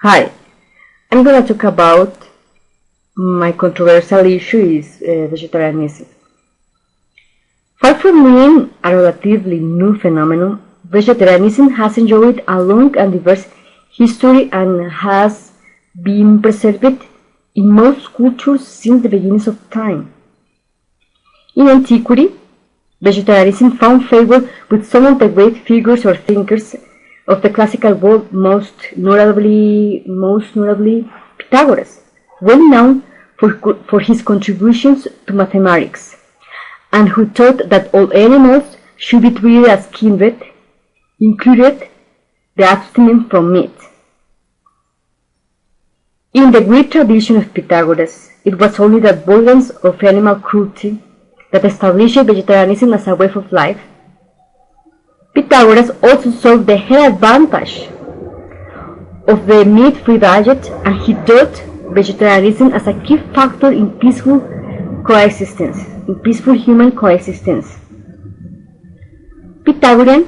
Hi, I'm going to talk about my controversial issue is vegetarianism. Far from being a relatively new phenomenon, vegetarianism has enjoyed a long and diverse history and has been preserved in most cultures since the beginnings of time. In antiquity, vegetarianism found favor with some of the great figures or thinkers of the classical world, most notably Pythagoras, well known for his contributions to mathematics, and who taught that all animals should be treated as kindred, included the abstinence from meat. In the Greek tradition of Pythagoras, it was only the avoidance of animal cruelty that established vegetarianism as a way of life. Pythagoras also saw the health advantage of the meat-free diet, and he taught vegetarianism as a key factor in peaceful human coexistence. Pythagorean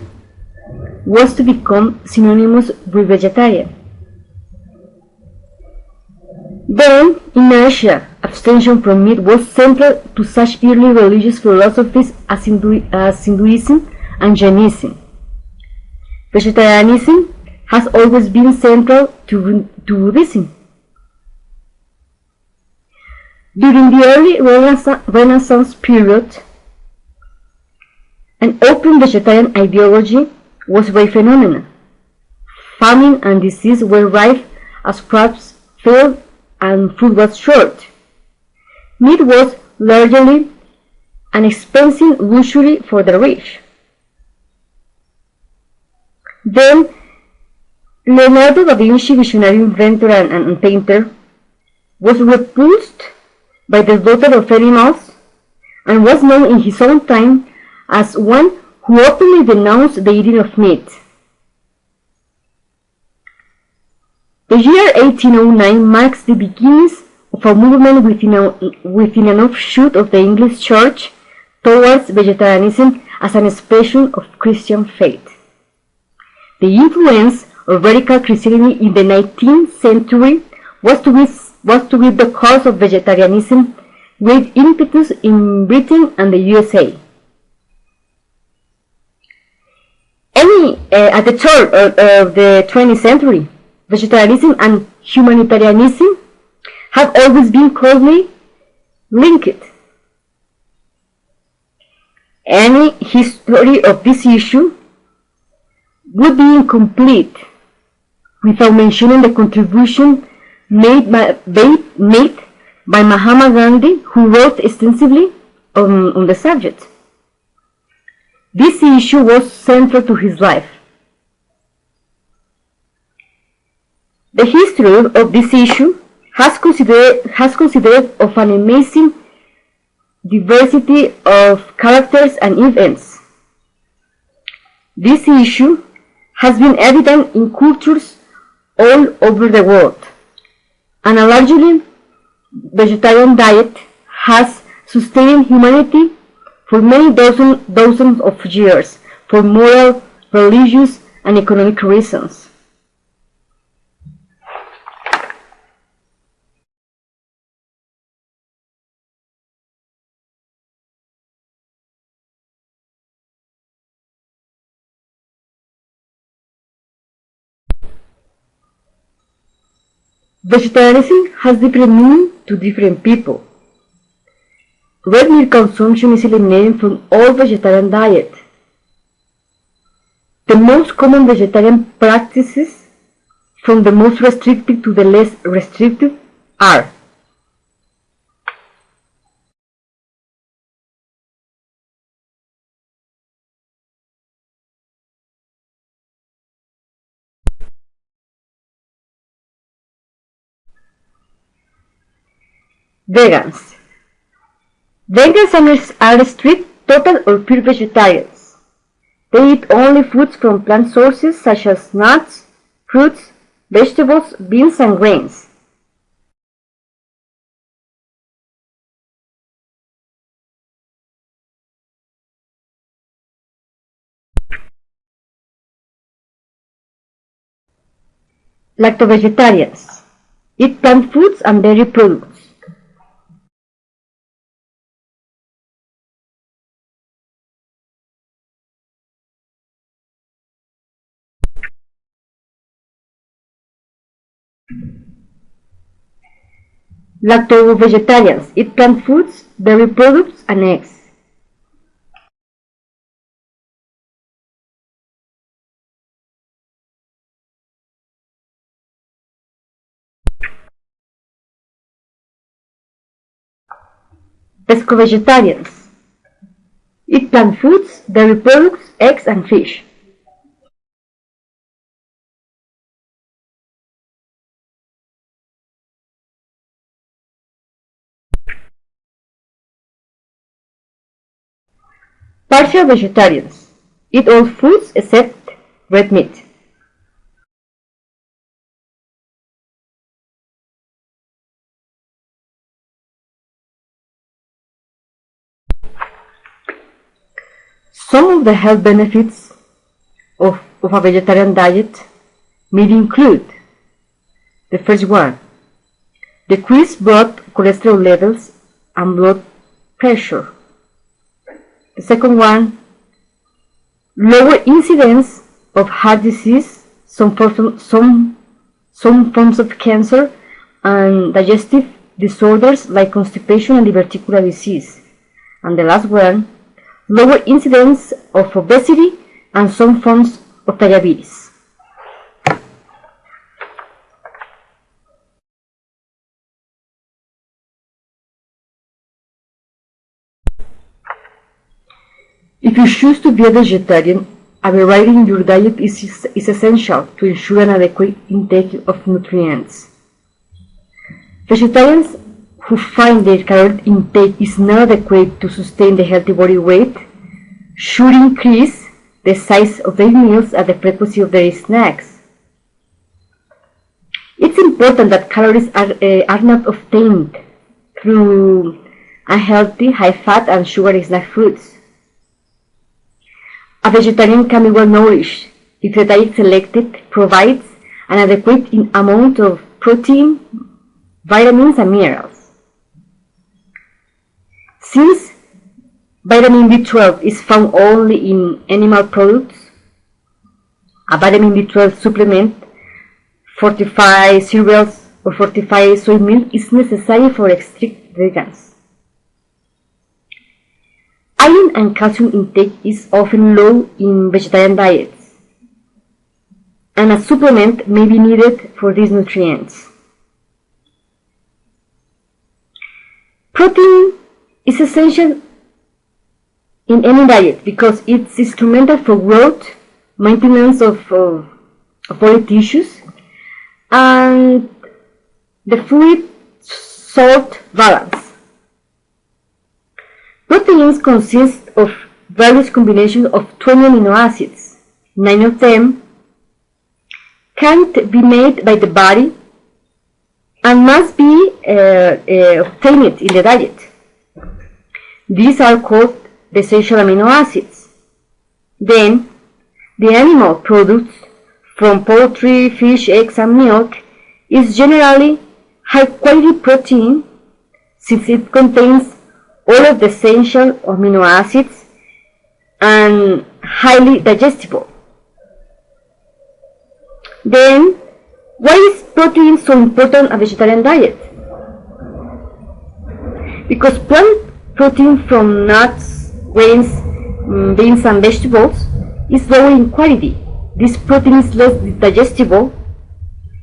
was to become synonymous with vegetarian. Then, in Asia, abstention from meat was central to such early religious philosophies as Hinduism and Jainism. Vegetarianism has always been central to Buddhism. During the early Renaissance period, an open vegetarian ideology was a rare phenomenon. Famine and disease were rife as crops failed and food was short. Meat was largely an expensive luxury for the rich. Then, Leonardo da Vinci, visionary inventor and painter, was repulsed by the slaughter of animals and was known in his own time as one who openly denounced the eating of meat. The year 1809 marks the beginnings of a movement within an offshoot of the English Church towards vegetarianism as an expression of Christian faith. The influence of radical Christianity in the 19th century was to give the cause of vegetarianism great impetus in Britain and the USA. At the turn of the 20th century, vegetarianism and humanitarianism have always been closely linked. Any history of this issue would be incomplete without mentioning the contribution made by Mahatma Gandhi, who wrote extensively on the subject. This issue was central to his life. The history of this issue has considered of an amazing diversity of characters and events. This issue has been evident in cultures all over the world, and a largely vegetarian diet has sustained humanity for many dozens of years for moral, religious, and economic reasons. Vegetarianism has different meaning to different people. Red meat consumption is eliminated from all vegetarian diet. The most common vegetarian practices, from the most restrictive to the less restrictive, are vegans. Vegans are strict, total or pure vegetarians. They eat only foods from plant sources such as nuts, fruits, vegetables, beans and grains. Lacto-vegetarians eat plant foods and dairy products. Lacto-vegetarians eat plant foods, dairy products, and eggs. Pesco-vegetarians eat plant foods, dairy products, eggs, and fish. Partial vegetarians eat all foods except red meat. Some of the health benefits of a vegetarian diet may include the first one, decreased blood cholesterol levels and blood pressure. The second one, lower incidence of heart disease, some forms of cancer, and digestive disorders like constipation and diverticular disease. And the last one, lower incidence of obesity and some forms of diabetes. If you choose to be a vegetarian, a variety in your diet is essential to ensure an adequate intake of nutrients. Vegetarians who find their calorie intake is not adequate to sustain the healthy body weight should increase the size of their meals and the frequency of their snacks. It's important that calories are not obtained through unhealthy, high-fat and sugar snack foods. A vegetarian can be well nourished if the diet selected provides an adequate amount of protein, vitamins and minerals. Since vitamin B12 is found only in animal products, a vitamin B12 supplement, fortified cereals or fortified soy milk is necessary for strict vegans. Iron and calcium intake is often low in vegetarian diets, and a supplement may be needed for these nutrients. Protein is essential in any diet because it's instrumental for growth, maintenance of body tissues, and the fluid-salt balance. Proteins consist of various combinations of 20 amino acids. 9 of them can't be made by the body and must be obtained in the diet. These are called the essential amino acids. Then, the animal products from poultry, fish, eggs, and milk is generally high-quality protein since it contains all of the essential amino acids and highly digestible. Then, why is protein so important in a vegetarian diet? Because plant protein from nuts, grains, beans and vegetables is low in quality. This protein is less digestible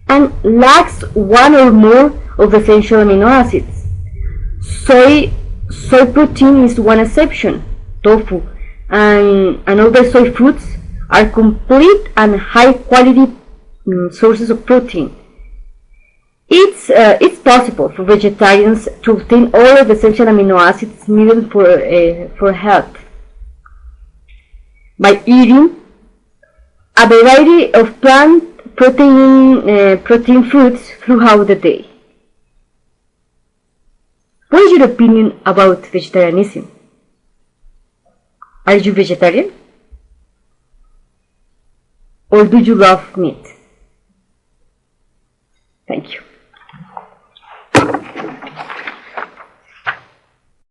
and lacks one or more of the essential amino acids. Soy protein is one exception, tofu, and other soy foods are complete and high quality sources of protein. It's possible for vegetarians to obtain all of the essential amino acids needed for health by eating a variety of plant protein foods throughout the day. What is your opinion about vegetarianism? Are you vegetarian? Or do you love meat? Thank you.